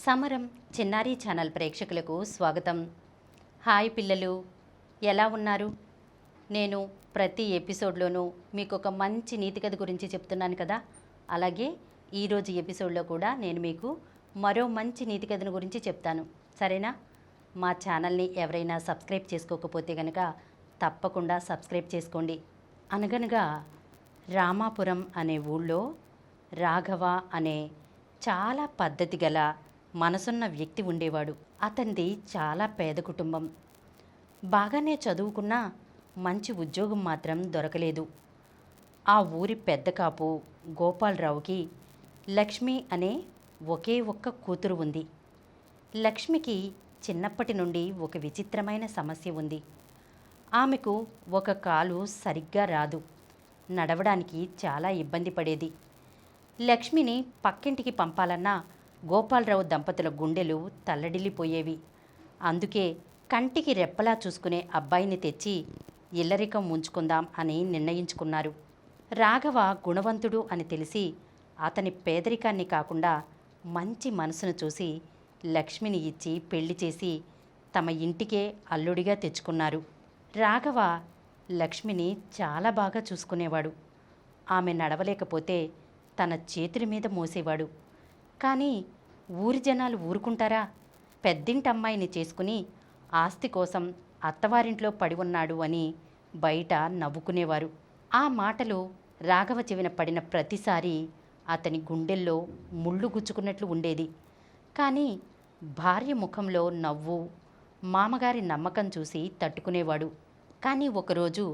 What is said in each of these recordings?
సమరం చిన్నారి ఛానల్ ప్రేక్షకులకు స్వాగతం. హాయ్ పిల్లలు, ఎలా ఉన్నారు? నేను ప్రతి ఎపిసోడ్లోనూ మీకు ఒక మంచి నీతి కథ గురించి చెప్తున్నాను కదా. అలాగే ఈరోజు ఎపిసోడ్లో కూడా నేను మీకు మరో మంచి నీతి కథను గురించి చెప్తాను, సరేనా? మా ఛానల్ని ఎవరైనా సబ్స్క్రైబ్ చేసుకోకపోతే కనుక తప్పకుండా సబ్స్క్రైబ్ చేసుకోండి. అనగనగా రామాపురం అనే ఊళ్ళో రాఘవ అనే చాలా పద్ధతి గల మనసున్న వ్యక్తి ఉండేవాడు. అతనిది చాలా పేద కుటుంబం. బాగానే చదువుకున్నా మంచి ఉద్యోగం మాత్రం దొరకలేదు. ఆ ఊరి పెద్ద కాపు గోపాలరావుకి లక్ష్మి అనే ఒకే ఒక్క కూతురు ఉంది. లక్ష్మికి చిన్నప్పటి నుండి ఒక విచిత్రమైన సమస్య ఉంది. ఆమెకు ఒక కాలు సరిగ్గా రాదు. నడవడానికి చాలా ఇబ్బంది పడేది. లక్ష్మిని పక్కింటికి పంపాలన్నా గోపాలరావు దంపతుల గుండెలు తల్లడిల్లిపోయేవి. అందుకే కంటికి రెప్పలా చూసుకునే అబ్బాయిని తెచ్చి ఇల్లరికం ఉంచుకుందాం అని నిర్ణయించుకున్నారు. రాఘవ గుణవంతుడు అని తెలిసి అతని పేదరికాన్ని కాకుండా మంచి మనసును చూసి లక్ష్మిని ఇచ్చి పెళ్లి చేసి తమ ఇంటికే అల్లుడిగా తెచ్చుకున్నారు. రాఘవ లక్ష్మిని చాలా బాగా చూసుకునేవాడు. ఆమె నడవలేకపోతే తన చేతుల మీద మోసేవాడు. కానీ ఊరి జనాలు ఊరుకుంటారా? పెద్దింటమ్మాయిని చేసుకుని ఆస్తి కోసం అత్తవారింట్లో పడి ఉన్నాడు అని బయట నవ్వుకునేవారు. ఆ మాటలు రాఘవ చెవిన పడిన ప్రతిసారి అతని గుండెల్లో ముళ్ళు గుచ్చుకున్నట్లు ఉండేది. కానీ భార్య ముఖంలో నవ్వు, మామగారి నమ్మకం చూసి తట్టుకునేవాడు. కానీ ఒకరోజు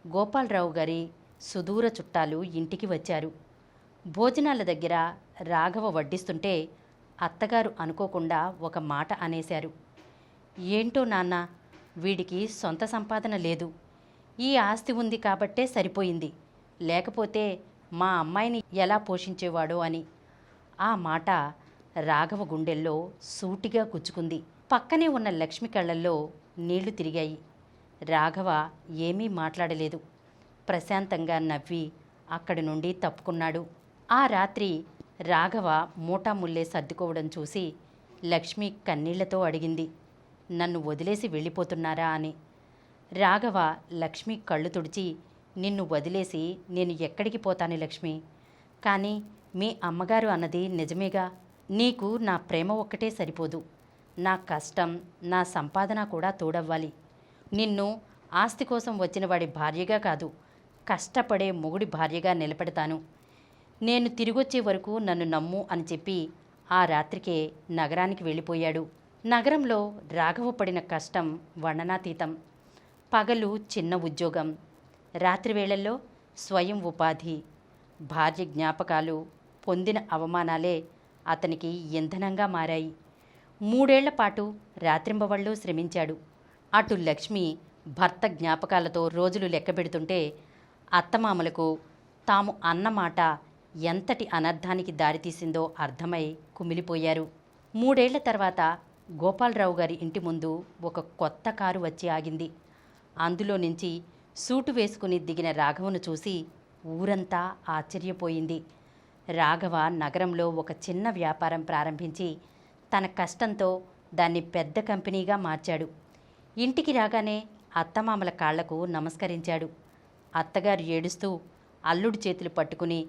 గోపాలరావు గారి సుదూర చుట్టాలు ఇంటికి వచ్చారు. భోజనాల దగ్గర రాఘవ వడ్డిస్తుంటే అత్తగారు అనుకోకుండా ఒక మాట అనేశారు. ఏంటో నాన్న, వీడికి సొంత సంపాదన లేదు. ఈ ఆస్తి ఉంది కాబట్టే సరిపోయింది, లేకపోతే మా అమ్మాయిని ఎలా పోషించేవాడో అని. ఆ మాట రాఘవ గుండెల్లో సూటిగా గుచ్చుకుంది. పక్కనే ఉన్న లక్ష్మి కళ్ళల్లో నీళ్లు తిరిగాయి. రాఘవ ఏమీ మాట్లాడలేదు. ప్రశాంతంగా నవ్వి అక్కడి నుండి తప్పుకున్నాడు. ఆ రాత్రి రాఘవ మూటాముల్లే సర్దుకోవడం చూసి లక్ష్మి కన్నీళ్లతో అడిగింది, నన్ను వదిలేసి వెళ్ళిపోతున్నారా అని. రాఘవ లక్ష్మి కళ్ళు తుడిచి, నిన్ను వదిలేసి నేను ఎక్కడికి పోతాను లక్ష్మి? కానీ మీ అమ్మగారు అన్నది నిజమేగా. నీకు నా ప్రేమ ఒక్కటే సరిపోదు, నా కష్టం, నా సంపాదన కూడా తోడవ్వాలి. నిన్ను ఆస్తి కోసం వచ్చిన వాడి భార్యగా కాదు, కష్టపడే మొగుడి భార్యగా నిలబెడతాను. నేను తిరిగొచ్చే వరకు నన్ను నమ్ము అని చెప్పి ఆ రాత్రికే నగరానికి వెళ్ళిపోయాడు. నగరంలో రాఘవ పడిన కష్టం వర్ణనాతీతం. పగలు చిన్న ఉద్యోగం, రాత్రి వేళల్లో స్వయం ఉపాధి, భార్య జ్ఞాపకాలు, పొందిన అవమానాలే అతనికి ఇంధనంగా మారాయి. 3 ఏళ్ల పాటు రాత్రింబవళ్ళు శ్రమించాడు. అటు లక్ష్మి భర్త జ్ఞాపకాలతో రోజులు లెక్కబెడుతుంటే అత్తమామలకు తాము అన్నమాట ఎంతటి అనర్థానికి దారితీసిందో అర్థమై కుమిలిపోయారు. 3 ఏళ్ల తర్వాత గోపాలరావు గారి ఇంటి ముందు ఒక కొత్త కారు వచ్చి ఆగింది. అందులో నుంచి సూటు వేసుకుని దిగిన రాఘవను చూసి ఊరంతా ఆశ్చర్యపోయింది. రాఘవ నగరంలో ఒక చిన్న వ్యాపారం ప్రారంభించి తన కష్టంతో దాన్ని పెద్ద కంపెనీగా మార్చాడు. ఇంటికి రాగానే అత్తమామల కాళ్లకు నమస్కరించాడు. అత్తగారు ఏడుస్తూ అల్లుడి చేతులు పట్టుకుని,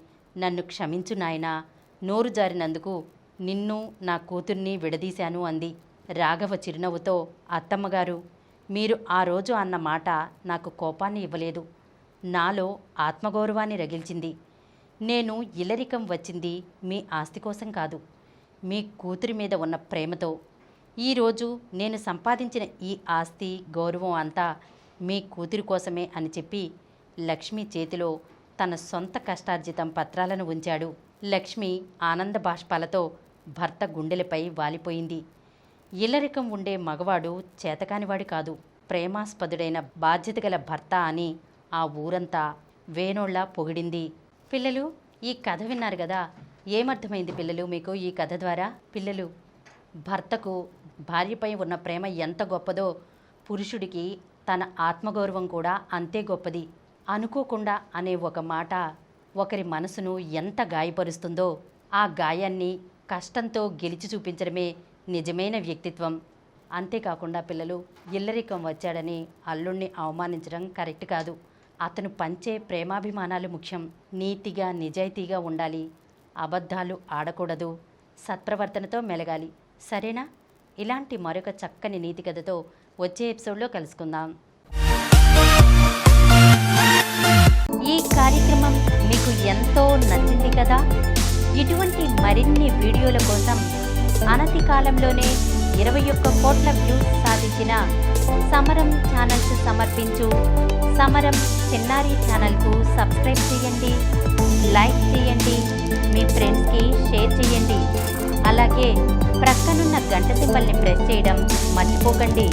నన్ను క్షమించు నాయనా, నోరు జారినందుకు నిన్ను నా కూతుర్ని విడదీశాను అంది. రాఘవ చిరునవ్వుతో, అత్తమ్మగారు, మీరు ఆ రోజు అన్న మాట నాకు కోపాన్ని ఇవ్వలేదు, నాలో ఆత్మగౌరవాన్ని రగిల్చింది. నేను ఇల్లరికం వచ్చింది మీ ఆస్తి కోసం కాదు, మీ కూతురి మీద ఉన్న ప్రేమతో. ఈరోజు నేను సంపాదించిన ఈ ఆస్తి, గౌరవం అంతా మీ కూతురి కోసమే అని చెప్పి లక్ష్మి చేతిలో తన సొంత కష్టార్జితం పత్రాలను ఉంచాడు. లక్ష్మి ఆనంద బాష్పాలతో భర్త గుండెలపై వాలిపోయింది. ఇల్లరికం ఉండే మగవాడు చేతకానివాడి కాదు, ప్రేమాస్పదుడైన బాధ్యతగల భర్త అని ఆ ఊరంతా వేణోళ్లా పొగిడింది. పిల్లలు, ఈ కథ విన్నారు కదా, ఏమర్థమైంది పిల్లలు మీకు ఈ కథ ద్వారా? పిల్లలు, భర్తకు భార్యపై ఉన్న ప్రేమ ఎంత గొప్పదో పురుషుడికి తన ఆత్మగౌరవం కూడా అంతే గొప్పది. అనుకోకుండా అనే ఒక మాట ఒకరి మనసును ఎంత గాయపరుస్తుందో ఆ గాయాన్ని కష్టంతో గెలిచి చూపించడమే నిజమైన వ్యక్తిత్వం. అంతేకాకుండా పిల్లలు, ఇల్లరికం వచ్చాడని అల్లుణ్ణి అవమానించడం కరెక్ట్ కాదు. అతను పంచే ప్రేమాభిమానాలు ముఖ్యం. నీతిగా నిజాయితీగా ఉండాలి, అబద్ధాలు ఆడకూడదు, సత్ప్రవర్తనతో మెలగాలి. సరేనా? ఇలాంటి మరొక చక్కని నీతి కథతో వచ్చే ఎపిసోడ్లో కలుసుకుందాం. ఈ కార్యక్రమం మీకు ఎంతో నచ్చింది కదా? ఇటువంటి మరిన్ని వీడియోల కోసం అనతి కాలంలోనే 21 కోట్ల వ్యూస్ సాధించిన సమరం ఛానల్స్ సమర్పించు సమరం చిన్నారి ఛానల్కు సబ్స్క్రైబ్ చేయండి, లైక్ చేయండి, మీ ఫ్రెండ్స్కి షేర్ చేయండి. అలాగే ప్రక్కనున్న గంట సింబల్ని ప్రెస్ చేయడం మర్చిపోకండి.